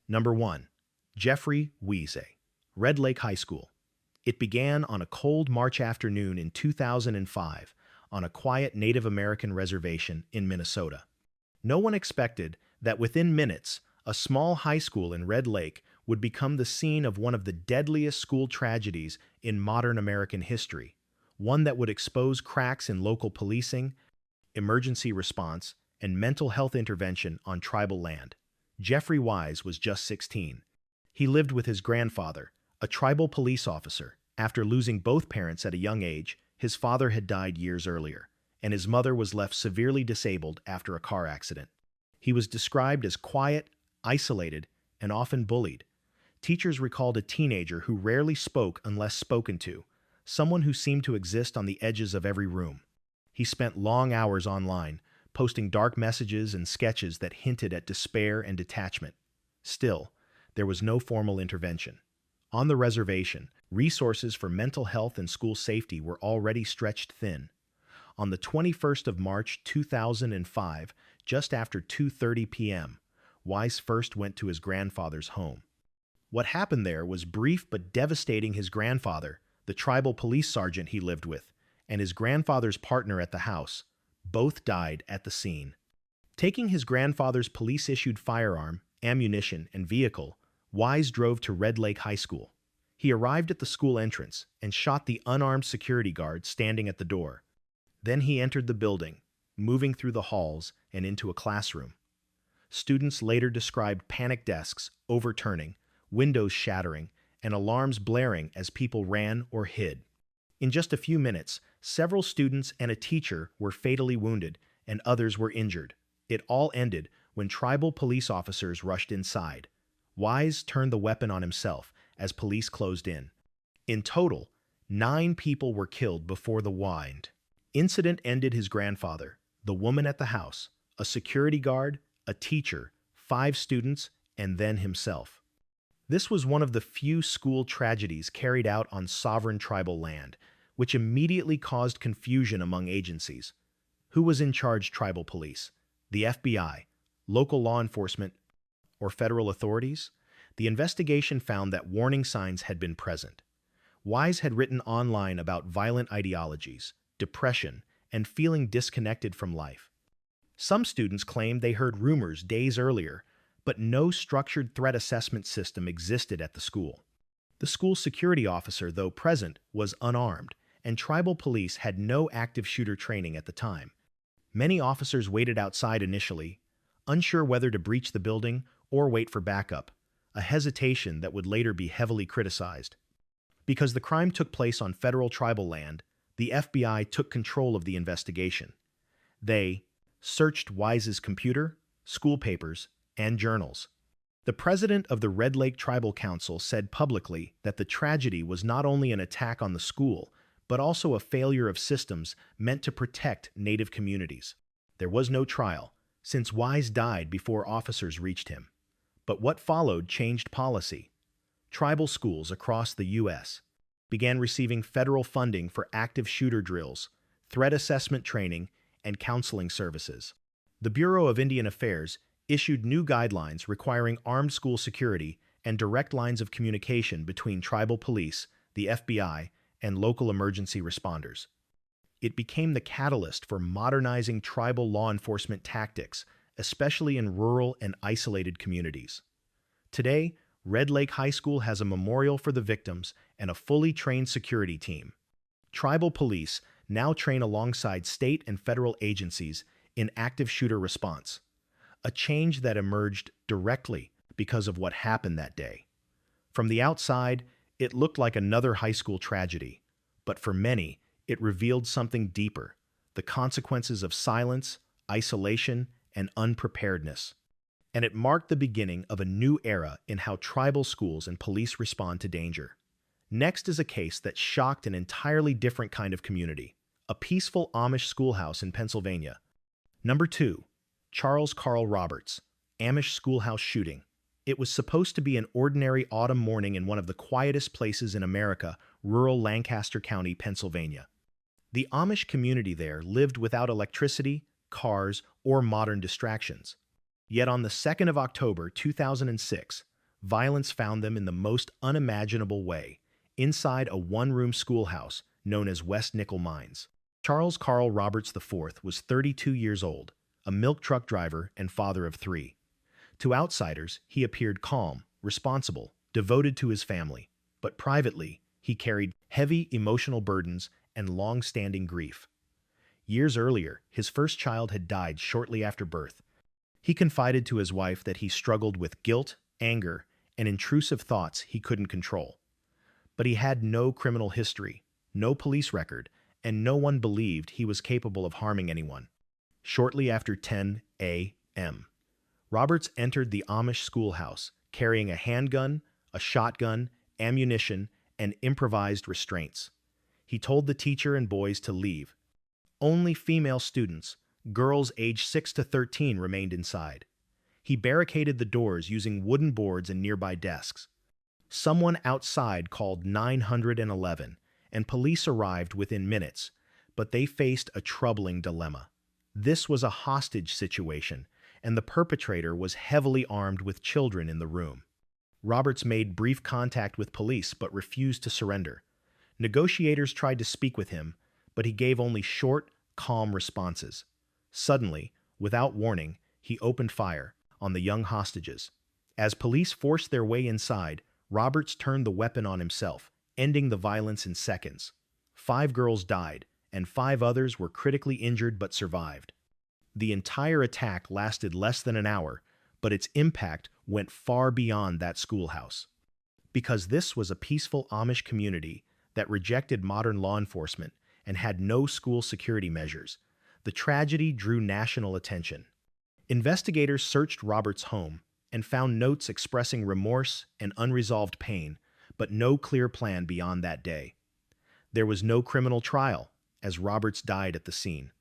Number 1. Jeffrey Wiese, Red Lake High School. It began on a cold March afternoon in 2005 on a quiet Native American reservation in Minnesota. No one expected that within minutes, a small high school in Red Lake would become the scene of one of the deadliest school tragedies in modern American history, one that would expose cracks in local policing, emergency response, and mental health intervention on tribal land. Jeffrey Wise was just 16. He lived with his grandfather, a tribal police officer. After losing both parents at a young age, his father had died years earlier, and his mother was left severely disabled after a car accident. He was described as quiet, isolated, and often bullied. Teachers recalled a teenager who rarely spoke unless spoken to, someone who seemed to exist on the edges of every room. He spent long hours online, posting dark messages and sketches that hinted at despair and detachment. Still, there was no formal intervention. On the reservation, resources for mental health and school safety were already stretched thin. On the 21st of March 2005, just after 2:30 p.m., Wise first went to his grandfather's home. What happened there was brief but devastating. His grandfather, the tribal police sergeant he lived with, and his grandfather's partner at the house, both died at the scene. Taking his grandfather's police-issued firearm, ammunition, and vehicle, Wise drove to Red Lake High School. He arrived at the school entrance and shot the unarmed security guard standing at the door. Then he entered the building, moving through the halls and into a classroom. Students later described panic desks overturning, windows shattering, and alarms blaring as people ran or hid. In just a few minutes, several students and a teacher were fatally wounded, and others were injured. It all ended when tribal police officers rushed inside. Wise turned the weapon on himself as police closed in. In total, 9 people were killed before the incident ended. His grandfather, the woman at the house, a security guard, a teacher, 5 students, and then himself. This was one of the few school tragedies carried out on sovereign tribal land, which immediately caused confusion among agencies. Who was in charge? Tribal police, the FBI, local law enforcement, or federal authorities? The investigation found that warning signs had been present. Wise had written online about violent ideologies, depression, and feeling disconnected from life. Some students claimed they heard rumors days earlier, but no structured threat assessment system existed at the school. The school security officer, though present, was unarmed, and tribal police had no active shooter training at the time. Many officers waited outside initially, unsure whether to breach the building or wait for backup, a hesitation that would later be heavily criticized. Because the crime took place on federal tribal land, the FBI took control of the investigation. They searched Wise's computer, school papers, and journals. The president of the Red Lake Tribal Council said publicly that the tragedy was not only an attack on the school, but also a failure of systems meant to protect Native communities. There was no trial, since Wise died before officers reached him. But what followed changed policy. Tribal schools across the U.S. began receiving federal funding for active shooter drills, threat assessment training, and counseling services. The Bureau of Indian Affairs issued new guidelines requiring armed school security and direct lines of communication between tribal police, the FBI, and local emergency responders. It became the catalyst for modernizing tribal law enforcement tactics, especially in rural and isolated communities. Today, Red Lake High School has a memorial for the victims and a fully trained security team. Tribal police now train alongside state and federal agencies in active shooter response, a change that emerged directly because of what happened that day. From the outside, it looked like another high school tragedy, but for many, it revealed something deeper: the consequences of silence, isolation, and unpreparedness. And it marked the beginning of a new era in how tribal schools and police respond to danger. Next is a case that shocked an entirely different kind of community: a peaceful Amish schoolhouse in Pennsylvania. Number 2. Charles Carl Roberts, Amish schoolhouse shooting. It was supposed to be an ordinary autumn morning in one of the quietest places in America, rural Lancaster County, Pennsylvania. The Amish community there lived without electricity, cars, or modern distractions. Yet on the 2nd of October 2006, violence found them in the most unimaginable way, inside a one-room schoolhouse known as West Nickel Mines. Charles Carl Roberts IV was 32 years old, a milk truck driver and father of three. To outsiders, he appeared calm, responsible, devoted to his family, but privately, he carried heavy emotional burdens and long-standing grief. Years earlier, his first child had died shortly after birth. He confided to his wife that he struggled with guilt, anger, and intrusive thoughts he couldn't control. But he had no criminal history, no police record, and no one believed he was capable of harming anyone. Shortly after 10 a.m., Roberts entered the Amish schoolhouse, carrying a handgun, a shotgun, ammunition, and improvised restraints. He told the teacher and boys to leave. Only female students, girls aged 6 to 13, remained inside. He barricaded the doors using wooden boards and nearby desks. Someone outside called 911, and police arrived within minutes, but they faced a troubling dilemma. This was a hostage situation, and the perpetrator was heavily armed with children in the room. Roberts made brief contact with police but refused to surrender. Negotiators tried to speak with him, but he gave only short, calm responses. Suddenly, without warning, he opened fire on the young hostages. As police forced their way inside, Roberts turned the weapon on himself, ending the violence in seconds. 5 girls died, and 5 others were critically injured but survived. The entire attack lasted less than an hour, but its impact went far beyond that schoolhouse. Because this was a peaceful Amish community that rejected modern law enforcement and had no school security measures, the tragedy drew national attention. Investigators searched Roberts' home and found notes expressing remorse and unresolved pain, but no clear plan beyond that day. There was no criminal trial, as Roberts died at the scene.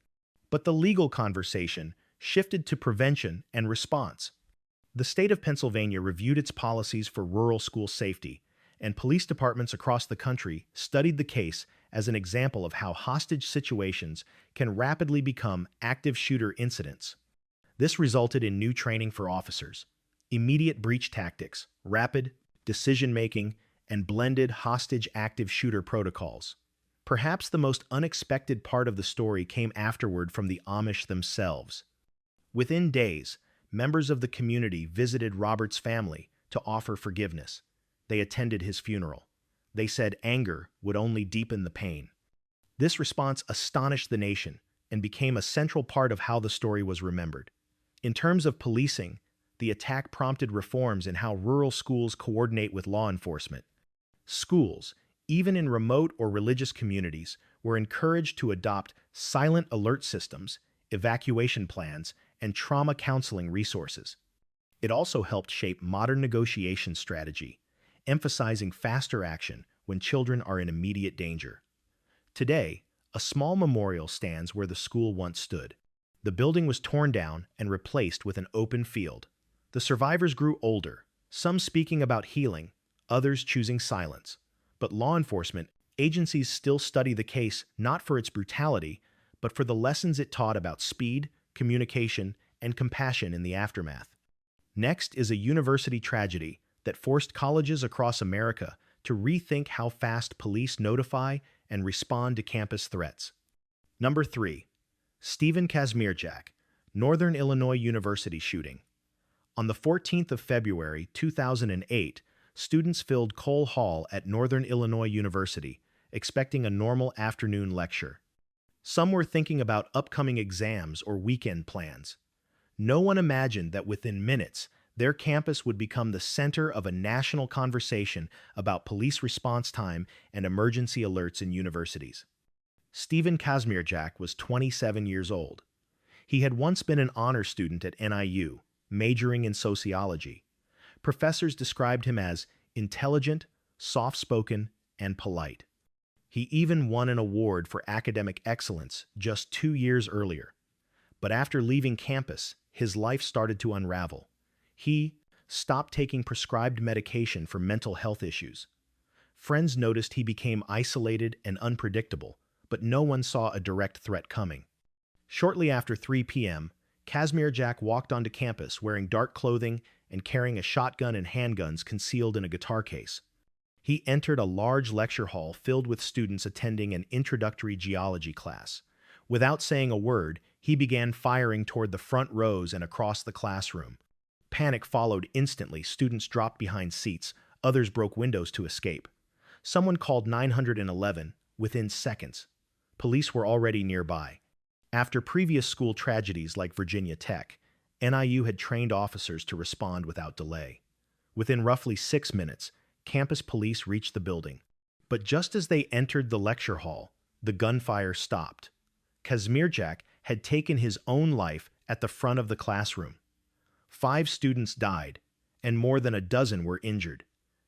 But the legal conversation shifted to prevention and response. The state of Pennsylvania reviewed its policies for rural school safety, and police departments across the country studied the case as an example of how hostage situations can rapidly become active shooter incidents. This resulted in new training for officers, immediate breach tactics, rapid decision-making, and blended hostage active shooter protocols. Perhaps the most unexpected part of the story came afterward from the Amish themselves. Within days, members of the community visited Roberts' family to offer forgiveness. They attended his funeral. They said anger would only deepen the pain. This response astonished the nation and became a central part of how the story was remembered. In terms of policing, the attack prompted reforms in how rural schools coordinate with law enforcement. Schools, even in remote or religious communities, were encouraged to adopt silent alert systems, evacuation plans, and trauma counseling resources. It also helped shape modern negotiation strategy, emphasizing faster action when children are in immediate danger. Today, a small memorial stands where the school once stood. The building was torn down and replaced with an open field. The survivors grew older, some speaking about healing, others choosing silence. But law enforcement agencies still study the case not for its brutality, but for the lessons it taught about speed, communication, and compassion in the aftermath. Next is a university tragedy that forced colleges across America to rethink how fast police notify and respond to campus threats. Number 3. Stephen Kazmierczak, Northern Illinois University shooting. On the 14th of February, 2008, students filled Cole Hall at Northern Illinois University, expecting a normal afternoon lecture. Some were thinking about upcoming exams or weekend plans. No one imagined that within minutes, their campus would become the center of a national conversation about police response time and emergency alerts in universities. Stephen Kazmierczak was 27 years old. He had once been an honor student at NIU, majoring in sociology. Professors described him as intelligent, soft-spoken, and polite. He even won an award for academic excellence just 2 years earlier. But after leaving campus, his life started to unravel. He stopped taking prescribed medication for mental health issues. Friends noticed he became isolated and unpredictable, but no one saw a direct threat coming. Shortly after 3 p.m., Kazmierczak walked onto campus wearing dark clothing and carrying a shotgun and handguns concealed in a guitar case. He entered a large lecture hall filled with students attending an introductory geology class. Without saying a word, he began firing toward the front rows and across the classroom. Panic followed instantly. Students dropped behind seats. Others broke windows to escape. Someone called 911 within seconds. Police were already nearby. After previous school tragedies like Virginia Tech, NIU had trained officers to respond without delay. Within roughly 6 minutes, campus police reached the building. But just as they entered the lecture hall, the gunfire stopped. Kazmierczak had taken his own life at the front of the classroom. 5 students died, and more than a dozen were injured.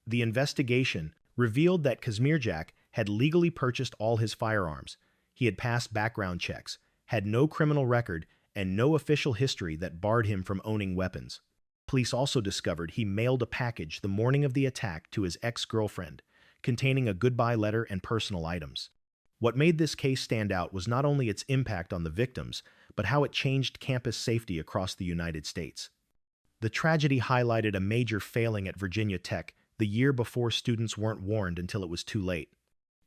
The investigation revealed that Kazmierczak had legally purchased all his firearms. He had passed background checks, had no criminal record, and no official history that barred him from owning weapons. Police also discovered he mailed a package the morning of the attack to his ex-girlfriend, containing a goodbye letter and personal items. What made this case stand out was not only its impact on the victims, but how it changed campus safety across the United States. The tragedy highlighted a major failing at Virginia Tech the year before. Students weren't warned until it was too late.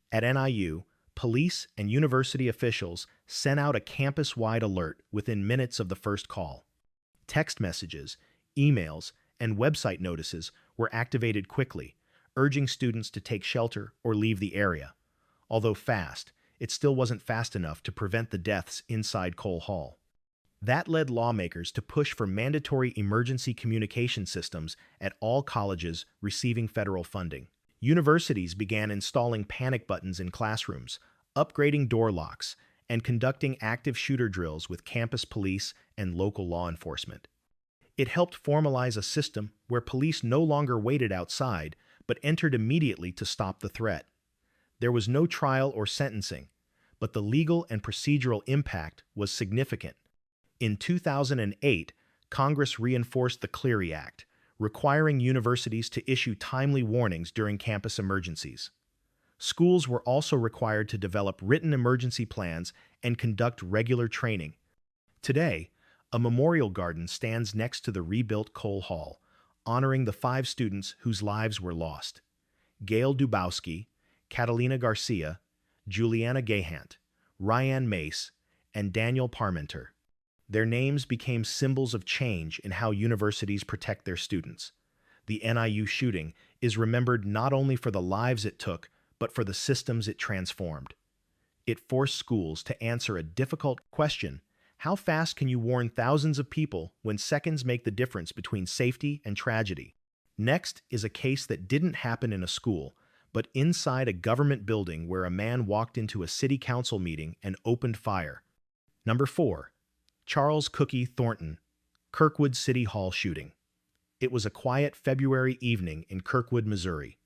At NIU, police and university officials sent out a campus-wide alert within minutes of the first call. Text messages, emails, and website notices were activated quickly, urging students to take shelter or leave the area. Although fast, it still wasn't fast enough to prevent the deaths inside Cole Hall. That led lawmakers to push for mandatory emergency communication systems at all colleges receiving federal funding. Universities began installing panic buttons in classrooms, upgrading door locks, and conducting active shooter drills with campus police and local law enforcement. It helped formalize a system where police no longer waited outside, but entered immediately to stop the threat. There was no trial or sentencing, but the legal and procedural impact was significant. In 2008, Congress reinforced the Clery Act, requiring universities to issue timely warnings during campus emergencies. Schools were also required to develop written emergency plans and conduct regular training. Today, a memorial garden stands next to the rebuilt Cole Hall, honoring the 5 students whose lives were lost: Gail Dubowski, Catalina Garcia, Juliana Gahant, Ryan Mace, and Daniel Parmenter. Their names became symbols of change in how universities protect their students. The NIU shooting is remembered not only for the lives it took, but for the systems it transformed. It forced schools to answer a difficult question: how fast can you warn thousands of people when seconds make the difference between safety and tragedy? Next is a case that didn't happen in a school, but inside a government building, where a man walked into a city council meeting and opened fire. Number 4. Charles Cookie Thornton, Kirkwood City Hall shooting. It was a quiet February evening in Kirkwood, Missouri.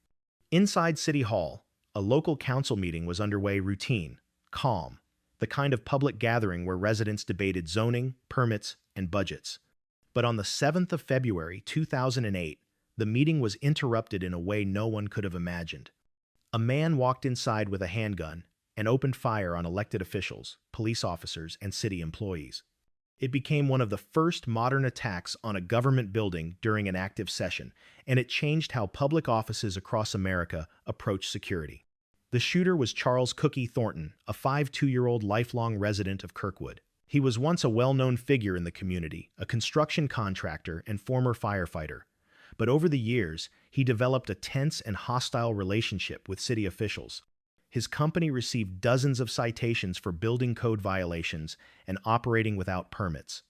Inside City Hall, a local council meeting was underway. Routine, calm, the kind of public gathering where residents debated zoning, permits, and budgets. But on the 7th of February, 2008, the meeting was interrupted in a way no one could have imagined. A man walked inside with a handgun and opened fire on elected officials, police officers, and city employees. It became one of the first modern attacks on a government building during an active session, and it changed how public offices across America approach security. The shooter was Charles Cookie Thornton, a 52-year-old lifelong resident of Kirkwood. He was once a well-known figure in the community, a construction contractor and former firefighter. But over the years, he developed a tense and hostile relationship with city officials. His company received dozens of citations for building code violations and operating without permits.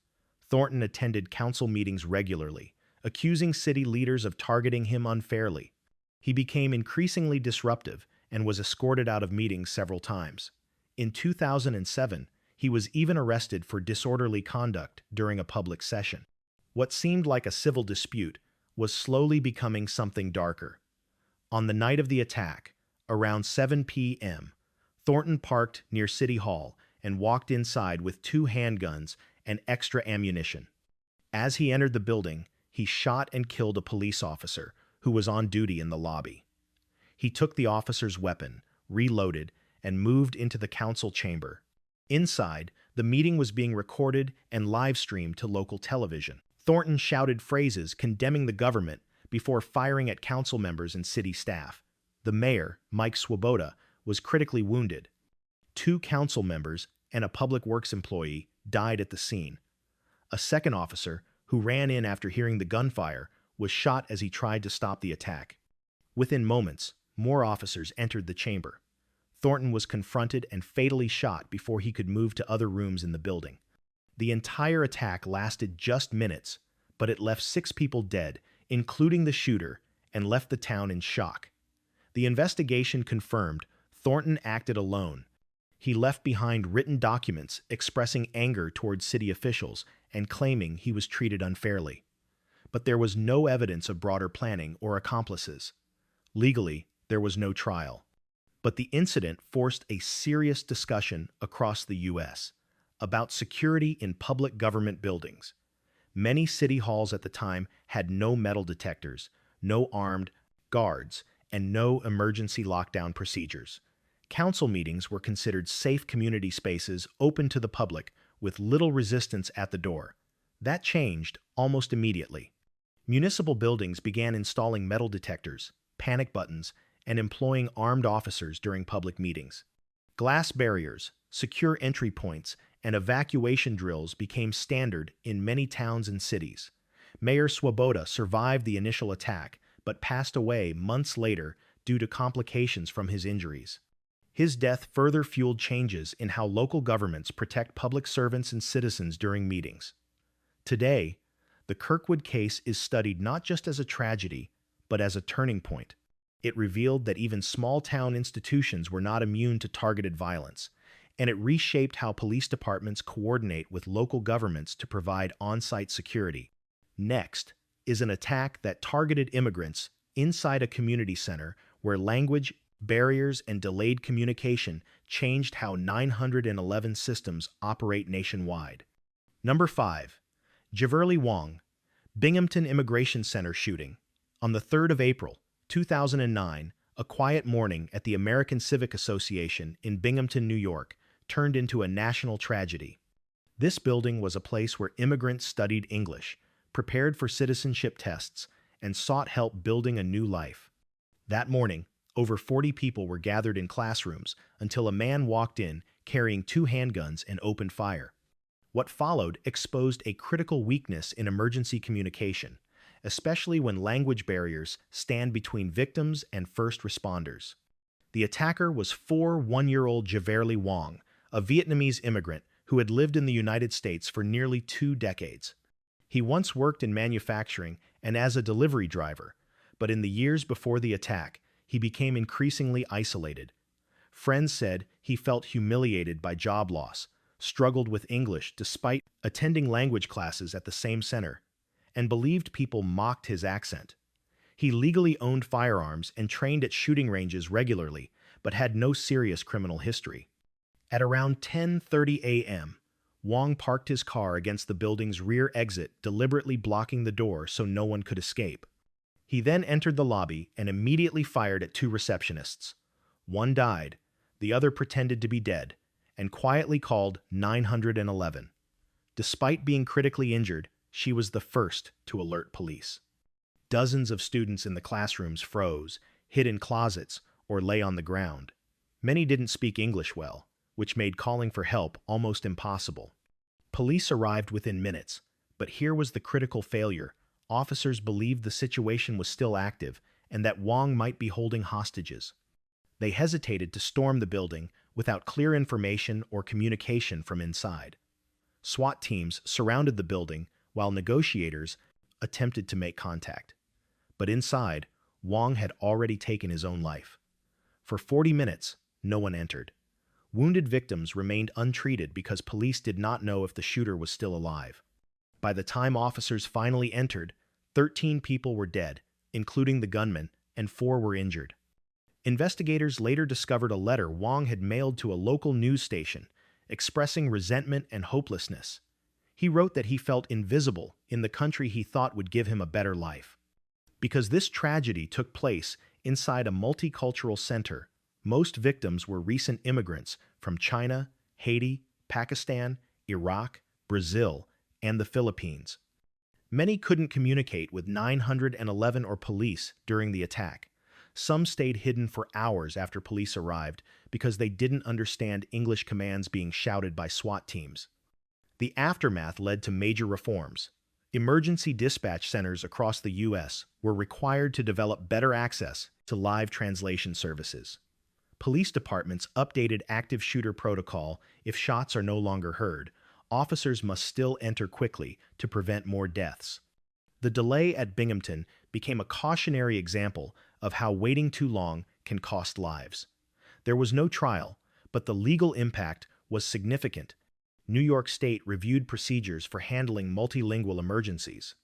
Thornton attended council meetings regularly, accusing city leaders of targeting him unfairly. He became increasingly disruptive and was escorted out of meetings several times. In 2007, he was even arrested for disorderly conduct during a public session. What seemed like a civil dispute was slowly becoming something darker. On the night of the attack, around 7 p.m., Thornton parked near City Hall and walked inside with 2 handguns and extra ammunition. As he entered the building, he shot and killed a police officer who was on duty in the lobby. He took the officer's weapon, reloaded, and moved into the council chamber. Inside, the meeting was being recorded and live-streamed to local television. Thornton shouted phrases condemning the government before firing at council members and city staff. The mayor, Mike Swoboda, was critically wounded. Two council members and a public works employee died at the scene. A second officer, who ran in after hearing the gunfire, was shot as he tried to stop the attack. Within moments, more officers entered the chamber. Thornton was confronted and fatally shot before he could move to other rooms in the building. The entire attack lasted just minutes, but it left 6 people dead, including the shooter, and left the town in shock. The investigation confirmed Thornton acted alone. He left behind written documents expressing anger towards city officials and claiming he was treated unfairly. But there was no evidence of broader planning or accomplices. Legally, there was no trial. But the incident forced a serious discussion across the U.S. about security in public government buildings. Many city halls at the time had no metal detectors, no armed guards, and no emergency lockdown procedures. Council meetings were considered safe community spaces open to the public with little resistance at the door. That changed almost immediately. Municipal buildings began installing metal detectors, panic buttons, and employing armed officers during public meetings. Glass barriers, secure entry points, and evacuation drills became standard in many towns and cities. Mayor Swoboda survived the initial attack, but passed away months later due to complications from his injuries. His death further fueled changes in how local governments protect public servants and citizens during meetings. Today, the Kirkwood case is studied not just as a tragedy, but as a turning point. It revealed that even small-town institutions were not immune to targeted violence, and it reshaped how police departments coordinate with local governments to provide on-site security. Next is an attack that targeted immigrants inside a community center where language barriers and delayed communication changed how 911 systems operate nationwide. Number 5. Jiverly Wong, Binghamton Immigration Center shooting. On the 3rd of April, 2009, a quiet morning at the American Civic Association in Binghamton, New York, turned into a national tragedy. This building was a place where immigrants studied English, prepared for citizenship tests, and sought help building a new life. That morning, over 40 people were gathered in classrooms until a man walked in carrying 2 handguns and opened fire. What followed exposed a critical weakness in emergency communication, especially when language barriers stand between victims and first responders. The attacker was 1-year-old Jiverly Wong, a Vietnamese immigrant who had lived in the United States for nearly 2 decades. He once worked in manufacturing and as a delivery driver, but in the years before the attack, he became increasingly isolated. Friends said he felt humiliated by job loss, struggled with English despite attending language classes at the same center, and believed people mocked his accent. He legally owned firearms and trained at shooting ranges regularly, but had no serious criminal history. At around 10:30 a.m., Wong parked his car against the building's rear exit, deliberately blocking the door so no one could escape. He then entered the lobby and immediately fired at 2 receptionists. One died, the other pretended to be dead, and quietly called 911. Despite being critically injured, she was the first to alert police. Dozens of students in the classrooms froze, hid in closets, or lay on the ground. Many didn't speak English well, which made calling for help almost impossible. Police arrived within minutes, but here was the critical failure. Officers believed the situation was still active and that Wong might be holding hostages. They hesitated to storm the building without clear information or communication from inside. SWAT teams surrounded the building while negotiators attempted to make contact. But inside, Wong had already taken his own life. For 40 minutes, no one entered. Wounded victims remained untreated because police did not know if the shooter was still alive. By the time officers finally entered, 13 people were dead, including the gunman, and 4 were injured. Investigators later discovered a letter Wong had mailed to a local news station, expressing resentment and hopelessness. He wrote that he felt invisible in the country he thought would give him a better life. Because this tragedy took place inside a multicultural center, most victims were recent immigrants from China, Haiti, Pakistan, Iraq, Brazil, and the Philippines. Many couldn't communicate with 911 or police during the attack. Some stayed hidden for hours after police arrived because they didn't understand English commands being shouted by SWAT teams. The aftermath led to major reforms. Emergency dispatch centers across the U.S. were required to develop better access to live translation services. Police departments updated active shooter protocol. If shots are no longer heard, officers must still enter quickly to prevent more deaths. The delay at Binghamton became a cautionary example of how waiting too long can cost lives. There was no trial, but the legal impact was significant. New York State reviewed procedures for handling multilingual emergencies.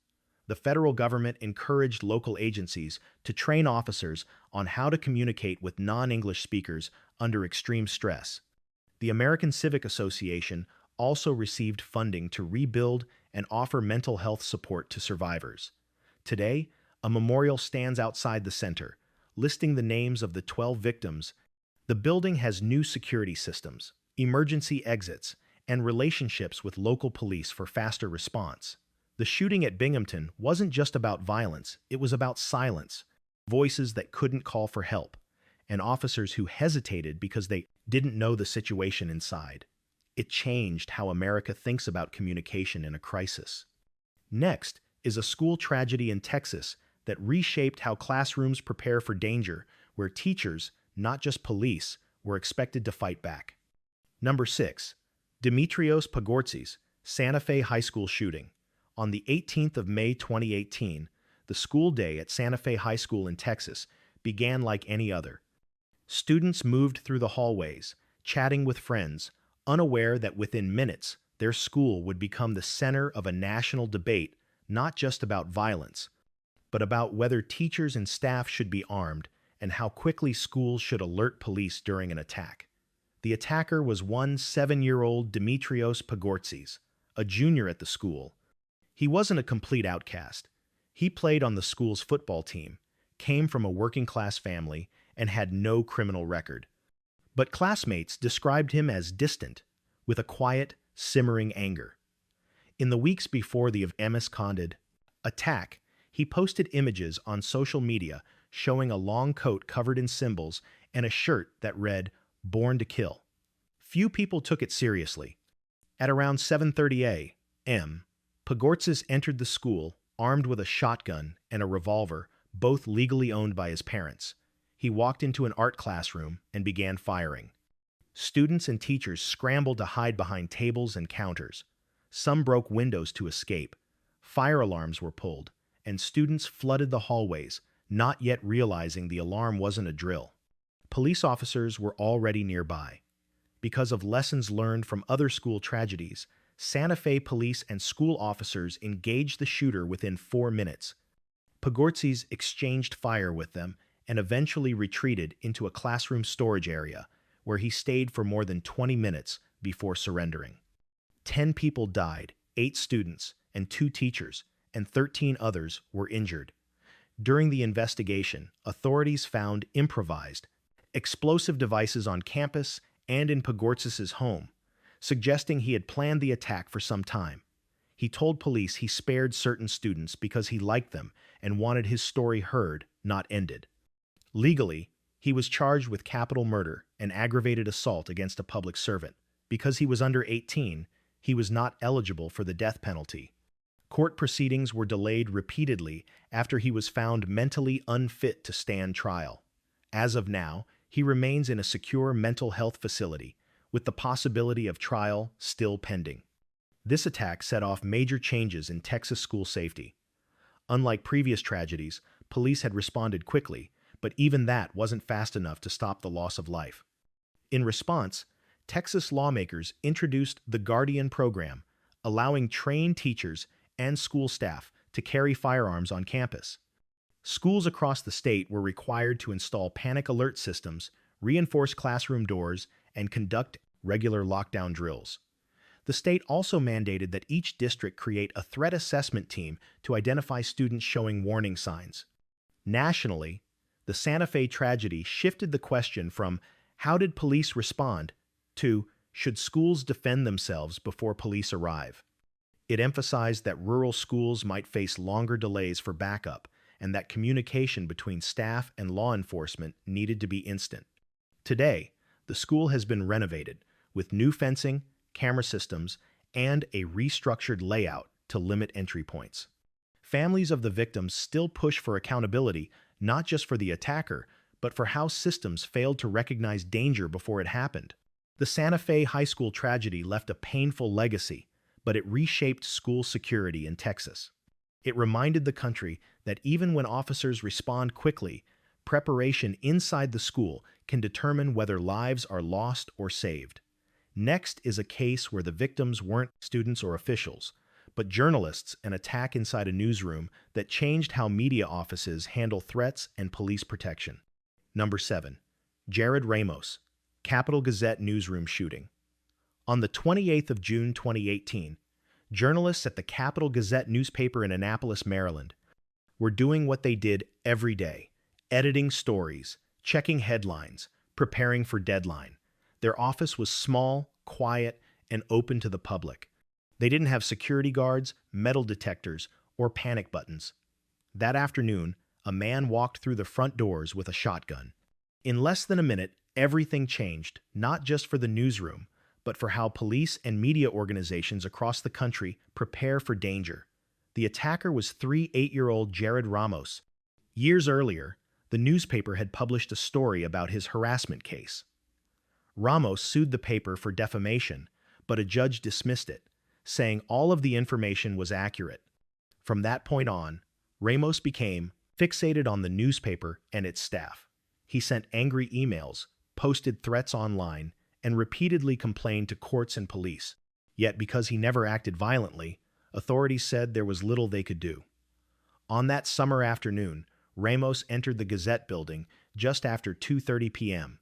The federal government encouraged local agencies to train officers on how to communicate with non-English speakers under extreme stress. The American Civic Association also received funding to rebuild and offer mental health support to survivors. Today, a memorial stands outside the center, listing the names of the 12 victims. The building has new security systems, emergency exits, and relationships with local police for faster response. The shooting at Binghamton wasn't just about violence, it was about silence, voices that couldn't call for help, and officers who hesitated because they didn't know the situation inside. It changed how America thinks about communication in a crisis. Next is a school tragedy in Texas that reshaped how classrooms prepare for danger, where teachers, not just police, were expected to fight back. Number 6. Dimitrios Pagortzis, Santa Fe High School shooting. On the 18th of May 2018, the school day at Santa Fe High School in Texas began like any other. Students moved through the hallways, chatting with friends, unaware that within minutes, their school would become the center of a national debate, not just about violence, but about whether teachers and staff should be armed and how quickly schools should alert police during an attack. The attacker was one 7-year-old Dimitrios Pagortzis, a junior at the school. He wasn't a complete outcast. He played on the school's football team, came from a working-class family, and had no criminal record. But classmates described him as distant, with a quiet, simmering anger. In the weeks before the misconduct attack, he posted images on social media showing a long coat covered in symbols and a shirt that read, "Born to Kill." Few people took it seriously. At around 7:30 a.m., Pagortzis entered the school armed with a shotgun and a revolver, both legally owned by his parents. He walked into an art classroom and began firing. Students and teachers scrambled to hide behind tables and counters. Some broke windows to escape. Fire alarms were pulled, and students flooded the hallways, not yet realizing the alarm wasn't a drill. Police officers were already nearby. Because of lessons learned from other school tragedies, Santa Fe police and school officers engaged the shooter within 4 minutes. Pagortzis exchanged fire with them and eventually retreated into a classroom storage area, where he stayed for more than 20 minutes before surrendering. 10 people died, 8 students and 2 teachers, and 13 others were injured. During the investigation, authorities found improvised, explosive devices on campus and in Pagortzis' home, suggesting he had planned the attack for some time. He told police he spared certain students because he liked them and wanted his story heard, not ended. Legally, he was charged with capital murder and aggravated assault against a public servant. Because he was under 18, he was not eligible for the death penalty. Court proceedings were delayed repeatedly after he was found mentally unfit to stand trial. As of now, he remains in a secure mental health facility, with the possibility of trial still pending. This attack set off major changes in Texas school safety. Unlike previous tragedies, police had responded quickly, but even that wasn't fast enough to stop the loss of life. In response, Texas lawmakers introduced the Guardian program, allowing trained teachers and school staff to carry firearms on campus. Schools across the state were required to install panic alert systems, reinforce classroom doors, and conduct regular lockdown drills. The state also mandated that each district create a threat assessment team to identify students showing warning signs. Nationally, the Santa Fe tragedy shifted the question from "how did police respond" to "should schools defend themselves before police arrive?" It emphasized that rural schools might face longer delays for backup and that communication between staff and law enforcement needed to be instant. Today, the school has been renovated with new fencing, camera systems, and a restructured layout to limit entry points. Families of the victims still push for accountability, not just for the attacker, but for how systems failed to recognize danger before it happened. The Santa Fe High School tragedy left a painful legacy, but it reshaped school security in Texas. It reminded the country that even when officers respond quickly, preparation inside the school can determine whether lives are lost or saved. Next is a case where the victims weren't students or officials, but journalists, an attack inside a newsroom that changed how media offices handle threats and police protection. Number 7. Jared Ramos, Capital Gazette newsroom shooting. On the 28th of June 2018, journalists at the Capital Gazette newspaper in Annapolis, Maryland, were doing what they did every day, editing stories, checking headlines, preparing for deadline. Their office was small, quiet, and open to the public. They didn't have security guards, metal detectors, or panic buttons. That afternoon, a man walked through the front doors with a shotgun. In less than a minute, everything changed, not just for the newsroom, but for how police and media organizations across the country prepare for danger. The attacker was 8-year-old Jared Ramos. Years earlier, the newspaper had published a story about his harassment case. Ramos sued the paper for defamation, but a judge dismissed it, saying all of the information was accurate. From that point on, Ramos became fixated on the newspaper and its staff. He sent angry emails, posted threats online, and repeatedly complained to courts and police. Yet because he never acted violently, authorities said there was little they could do. On that summer afternoon, Ramos entered the Gazette building just after 2:30 p.m.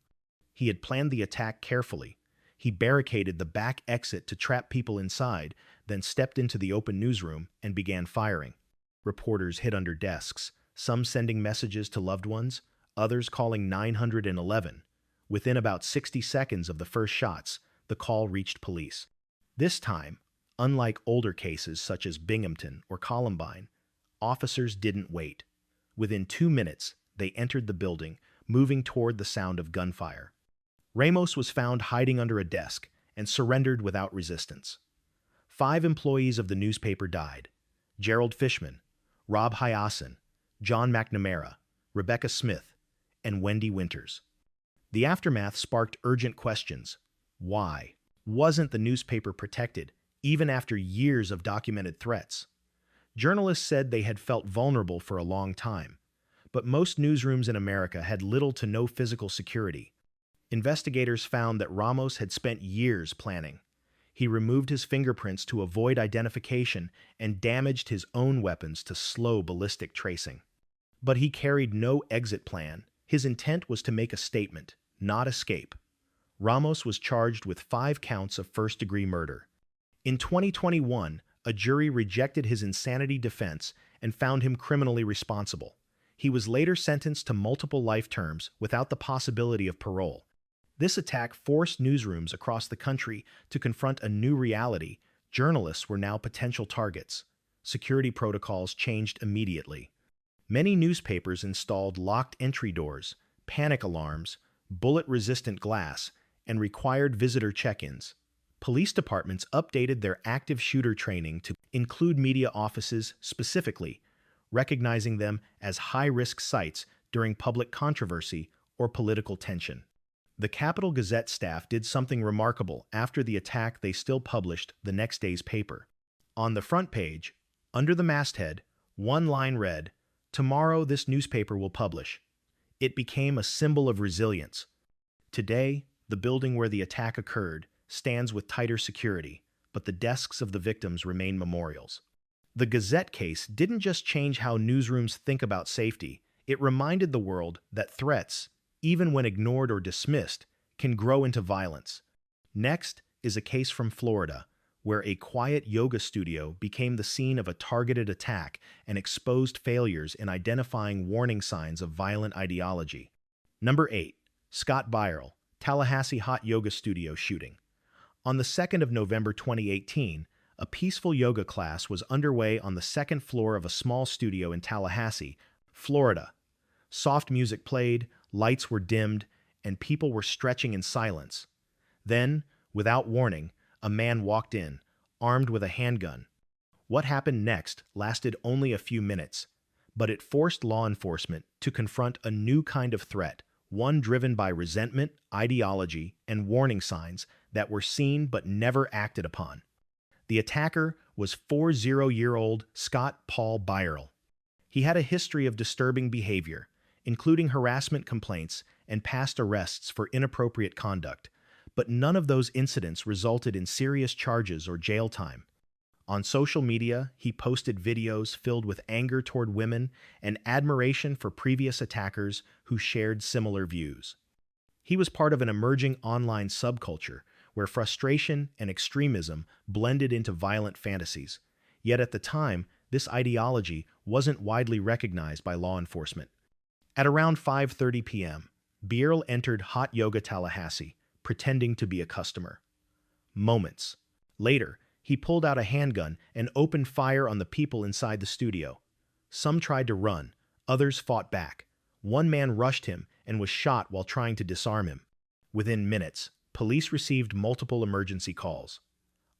He had planned the attack carefully. He barricaded the back exit to trap people inside, then stepped into the open newsroom and began firing. Reporters hid under desks, some sending messages to loved ones, others calling 911. Within about 60 seconds of the first shots, the call reached police. This time, unlike older cases such as Binghamton or Columbine, officers didn't wait. Within 2 minutes, they entered the building, moving toward the sound of gunfire. Ramos was found hiding under a desk and surrendered without resistance. 5 employees of the newspaper died: Gerald Fishman, Rob Hyason, John McNamara, Rebecca Smith, and Wendy Winters. The aftermath sparked urgent questions. Why wasn't the newspaper protected, even after years of documented threats? Journalists said they had felt vulnerable for a long time, but most newsrooms in America had little to no physical security. Investigators found that Ramos had spent years planning. He removed his fingerprints to avoid identification and damaged his own weapons to slow ballistic tracing. But he carried no exit plan. His intent was to make a statement, not escape. Ramos was charged with 5 counts of first-degree murder. In 2021, a jury rejected his insanity defense and found him criminally responsible. He was later sentenced to multiple life terms without the possibility of parole. This attack forced newsrooms across the country to confront a new reality. Journalists were now potential targets. Security protocols changed immediately. Many newspapers installed locked entry doors, panic alarms, bullet-resistant glass, and required visitor check-ins. Police departments updated their active shooter training to include media offices specifically, recognizing them as high-risk sites during public controversy or political tension. The Capital Gazette staff did something remarkable. After the attack, they still published the next day's paper. On the front page, under the masthead, one line read, "Tomorrow this newspaper will publish." It became a symbol of resilience. Today, the building where the attack occurred stands with tighter security, but the desks of the victims remain memorials. The Gazette case didn't just change how newsrooms think about safety, it reminded the world that threats, even when ignored or dismissed, can grow into violence. Next is a case from Florida, where a quiet yoga studio became the scene of a targeted attack and exposed failures in identifying warning signs of violent ideology. Number 8. Scott Byral, Tallahassee hot yoga studio shooting. On the 2nd of November 2018, A peaceful yoga class was underway on the second floor of a small studio in Tallahassee, Florida. Soft music played, lights were dimmed, and people were stretching in silence. Then, without warning, a man walked in, armed with a handgun. What happened next lasted only a few minutes, but it forced law enforcement to confront a new kind of threat, one driven by resentment, ideology, and warning signs that were seen but never acted upon. The attacker was 40-year-old Scott Paul Byerl. He had a history of disturbing behavior, including harassment complaints and past arrests for inappropriate conduct, but none of those incidents resulted in serious charges or jail time. On social media, he posted videos filled with anger toward women and admiration for previous attackers who shared similar views. He was part of an emerging online subculture where frustration and extremism blended into violent fantasies. Yet at the time, this ideology wasn't widely recognized by law enforcement. At around 5:30 p.m., Byerl entered Hot Yoga Tallahassee, pretending to be a customer. Moments later, he pulled out a handgun and opened fire on the people inside the studio. Some tried to run, others fought back. One man rushed him and was shot while trying to disarm him. Within minutes, police received multiple emergency calls.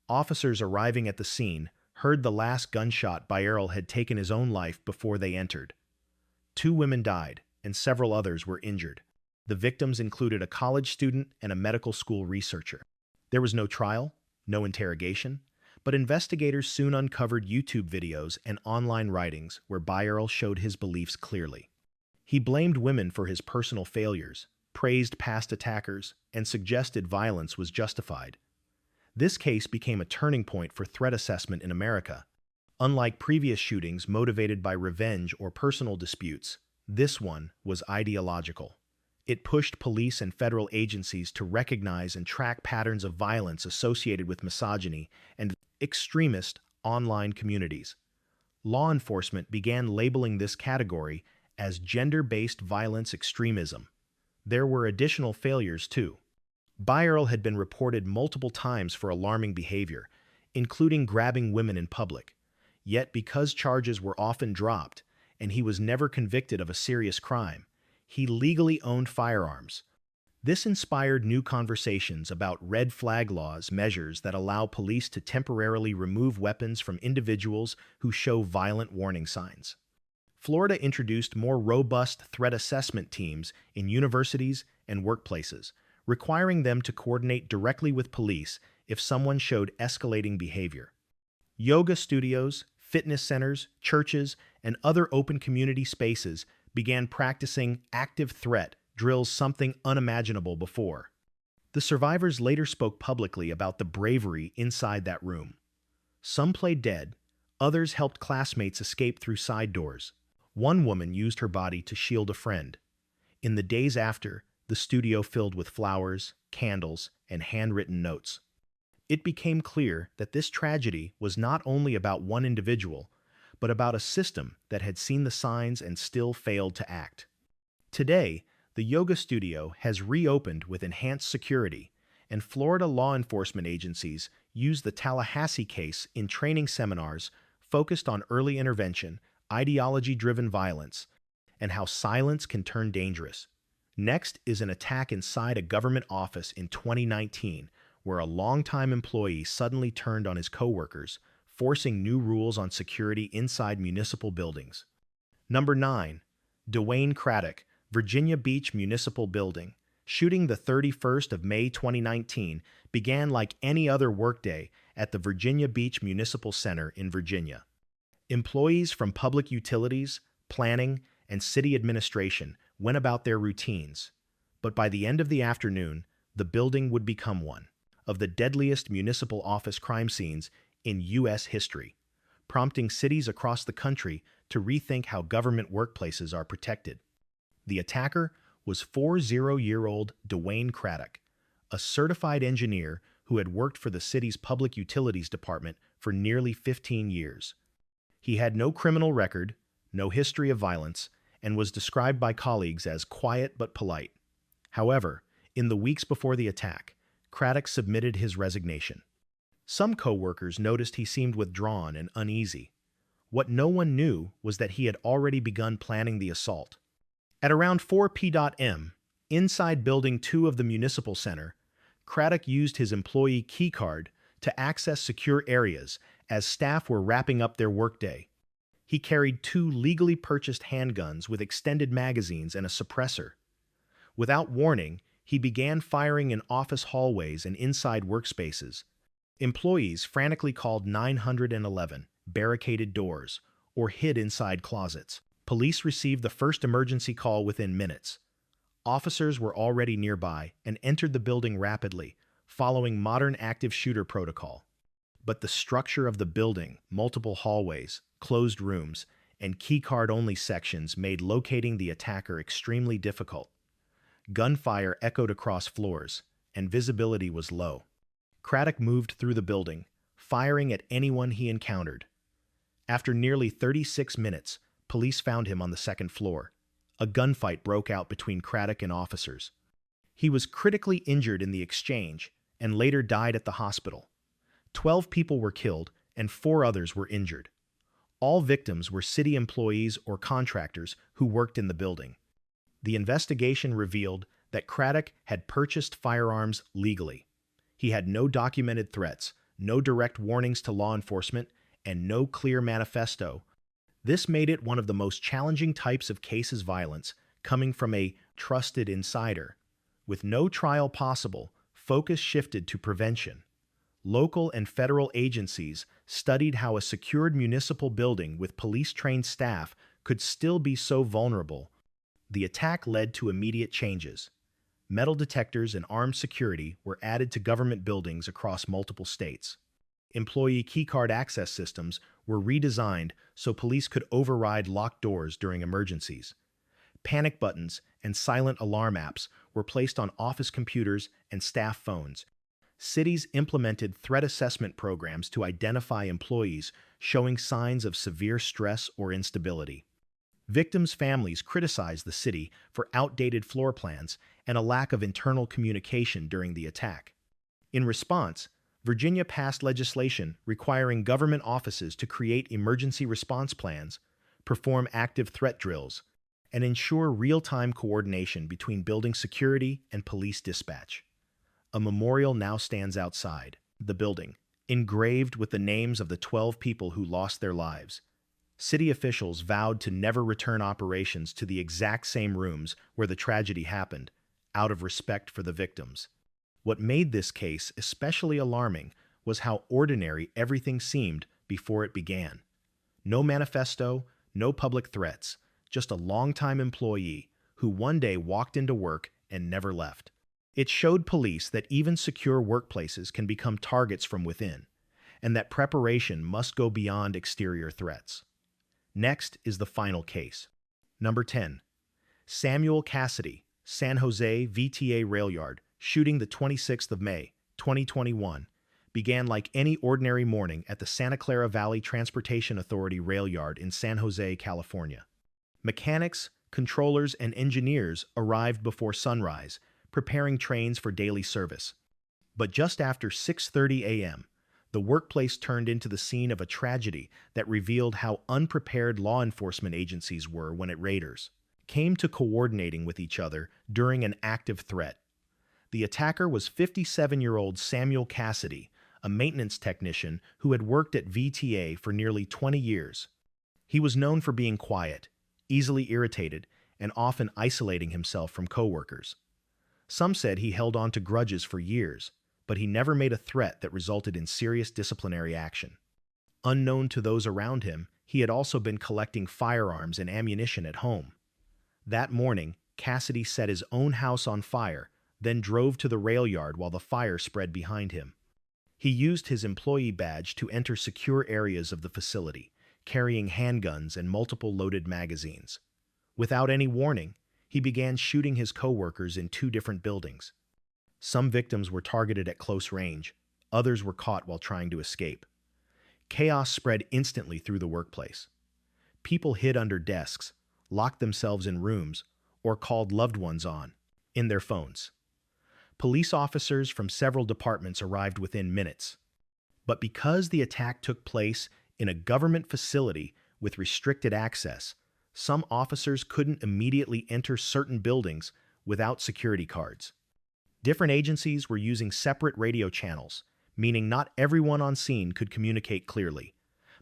Officers arriving at the scene heard the last gunshot Byerl had taken his own life before they entered. 2 women died, and several others were injured. The victims included a college student and a medical school researcher. There was no trial, no interrogation, but investigators soon uncovered YouTube videos and online writings where Byerl showed his beliefs clearly. He blamed women for his personal failures, praised past attackers, and suggested violence was justified. This case became a turning point for threat assessment in America. Unlike previous shootings motivated by revenge or personal disputes, this one was ideological. It pushed police and federal agencies to recognize and track patterns of violence associated with misogyny and extremist online communities. Law enforcement began labeling this category as gender-based violence extremism. There were additional failures, too. Byerl had been reported multiple times for alarming behavior, including grabbing women in public. Yet because charges were often dropped and he was never convicted of a serious crime, he legally owned firearms. This inspired new conversations about red flag laws, measures that allow police to temporarily remove weapons from individuals who show violent warning signs. Florida introduced more robust threat assessment teams in universities and workplaces, requiring them to coordinate directly with police if someone showed escalating behavior. Yoga studios, fitness centers, churches, and other open community spaces began practicing active threat drills, something unimaginable before. The survivors later spoke publicly about the bravery inside that room. Some played dead, others helped classmates escape through side doors. One woman used her body to shield a friend. In the days after, the studio filled with flowers, candles, and handwritten notes. It became clear that this tragedy was not only about one individual, but about a system that had seen the signs and still failed to act. Today, the yoga studio has reopened with enhanced security, and Florida law enforcement agencies use the Tallahassee case in training seminars focused on early intervention, ideology-driven violence, and how silence can turn dangerous. Next is an attack inside a government office in 2019, where a longtime employee suddenly turned on his coworkers, forcing new rules on security inside municipal buildings. Number 9. Dwayne Craddock, Virginia Beach Municipal Building. Shooting the 31st of May 2019 began like any other workday at the Virginia Beach Municipal Center in Virginia. Employees from public utilities, planning, and city administration went about their routines, but by the end of the afternoon, the building would become one of the deadliest municipal office crime scenes in U.S. history, prompting cities across the country to rethink how government workplaces are protected. The attacker was 40-year-old Dwayne Craddock, a certified engineer who had worked for the city's public utilities department for nearly 15 years. He had no criminal record, no history of violence, and was described by colleagues as quiet but polite. However, in the weeks before the attack, Craddock submitted his resignation. Some coworkers noticed he seemed withdrawn and uneasy. What no one knew was that he had already begun planning the assault. At around 4 p.m., inside Building 2 of the Municipal Center, Craddock used his employee keycard to access secure areas as staff were wrapping up their workday. He carried two legally purchased handguns with extended magazines and a suppressor. Without warning, he began firing in office hallways and inside workspaces. Employees frantically called 911, barricaded doors, or hid inside closets. Police received the first emergency call within minutes. Officers were already nearby and entered the building rapidly, following modern active shooter protocol. But the structure of the building, multiple hallways, closed rooms, and keycard-only sections made locating the attacker extremely difficult. Gunfire echoed across floors, and visibility was low. Craddock moved through the building, firing at anyone he encountered. After nearly 36 minutes, police found him on the second floor. A gunfight broke out between Craddock and officers. He was critically injured in the exchange and later died at the hospital. 12 people were killed and 4 others were injured. All victims were city employees or contractors who worked in the building. The investigation revealed that Craddock had purchased firearms legally. He had no documented threats, no direct warnings to law enforcement, and no clear manifesto. This made it one of the most challenging types of cases violence, coming from a trusted insider. With no trial possible, focus shifted to prevention. Local and federal agencies studied how a secured municipal building with police-trained staff could still be so vulnerable. The attack led to immediate changes. Metal detectors and armed security were added to government buildings across multiple states. Employee keycard access systems were redesigned so police could override locked doors during emergencies. Panic buttons and silent alarm apps were placed on office computers and staff phones. Cities implemented threat assessment programs to identify employees showing signs of severe stress or instability. Victims' families criticized the city for outdated floor plans and a lack of internal communication during the attack. In response, Virginia passed legislation requiring government offices to create emergency response plans, perform active threat drills, and ensure real-time coordination between building security and police dispatch. A memorial now stands outside the building, engraved with the names of the 12 people who lost their lives. City officials vowed to never return operations to the exact same rooms where the tragedy happened, out of respect for the victims. What made this case especially alarming was how ordinary everything seemed before it began. No manifesto, no public threats, just a longtime employee who one day walked into work and never left. It showed police that even secure workplaces can become targets from within, and that preparation must go beyond exterior threats. Next is the final case. Number 10. Samuel Cassidy, San Jose VTA rail yard, shooting the 26th of May, 2021, began like any ordinary morning at the Santa Clara Valley Transportation Authority rail yard in San Jose, California. Mechanics, controllers, and engineers arrived before sunrise, preparing trains for daily service. But just after 6:30 a.m., the workplace turned into the scene of a tragedy that revealed how unprepared law enforcement agencies were when raiders came to coordinating with each other during an active threat. The attacker was 57-year-old Samuel Cassidy, a maintenance technician who had worked at VTA for nearly 20 years. He was known for being quiet, easily irritated, and often isolating himself from coworkers. Some said he held on to grudges for years, but he never made a threat that resulted in serious disciplinary action. Unknown to those around him, he had also been collecting firearms and ammunition at home. That morning, Cassidy set his own house on fire, then drove to the rail yard while the fire spread behind him. He used his employee badge to enter secure areas of the facility, carrying handguns and multiple loaded magazines. Without any warning, he began shooting his coworkers in 2 different buildings. Some victims were targeted at close range, others were caught while trying to escape. Chaos spread instantly through the workplace. People hid under desks, locked themselves in rooms, or called loved ones in their phones. Police officers from several departments arrived within minutes. But because the attack took place in a government facility with restricted access, some officers couldn't immediately enter certain buildings without security cards. Different agencies were using separate radio channels, meaning not everyone on scene could communicate clearly.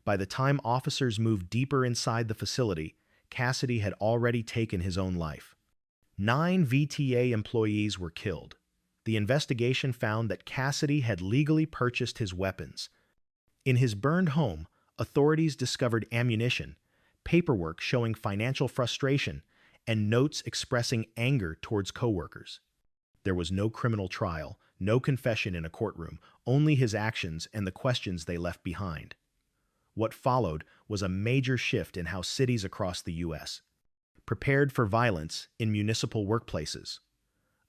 By the time officers moved deeper inside the facility, Cassidy had already taken his own life. 9 VTA employees were killed. The investigation found that Cassidy had legally purchased his weapons. In his burned home, authorities discovered ammunition, paperwork showing financial frustration, and notes expressing anger towards coworkers. There was no criminal trial, no confession in a courtroom, only his actions and the questions they left behind. What followed was a major shift in how cities across the U.S. prepared for violence in municipal workplaces.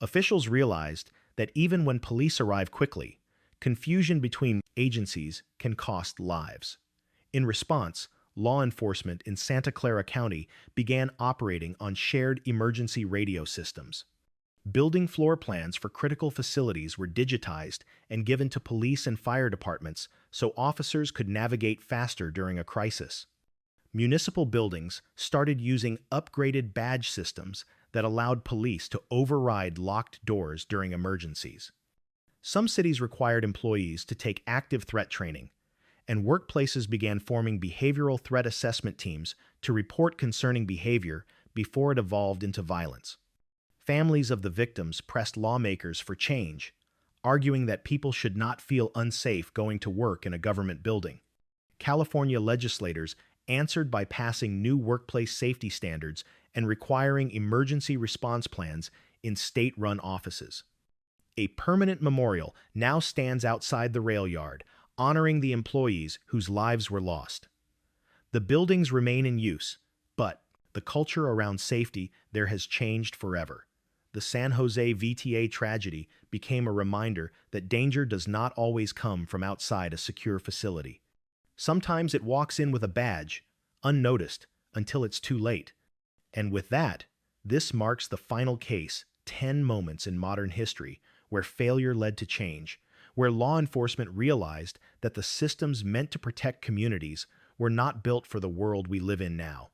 Officials realized that even when police arrive quickly, confusion between agencies can cost lives. In response, law enforcement in Santa Clara County began operating on shared emergency radio systems. Building floor plans for critical facilities were digitized and given to police and fire departments so officers could navigate faster during a crisis. Municipal buildings started using upgraded badge systems that allowed police to override locked doors during emergencies. Some cities required employees to take active threat training, and workplaces began forming behavioral threat assessment teams to report concerning behavior before it evolved into violence. Families of the victims pressed lawmakers for change, arguing that people should not feel unsafe going to work in a government building. California legislators answered by passing new workplace safety standards and requiring emergency response plans in state-run offices. A permanent memorial now stands outside the rail yard, honoring the employees whose lives were lost. The buildings remain in use, but the culture around safety there has changed forever. The San Jose VTA tragedy became a reminder that danger does not always come from outside a secure facility. Sometimes it walks in with a badge, unnoticed, until it's too late. And with that, this marks the final case, 10 moments in modern history where failure led to change, where law enforcement realized that the systems meant to protect communities were not built for the world we live in now.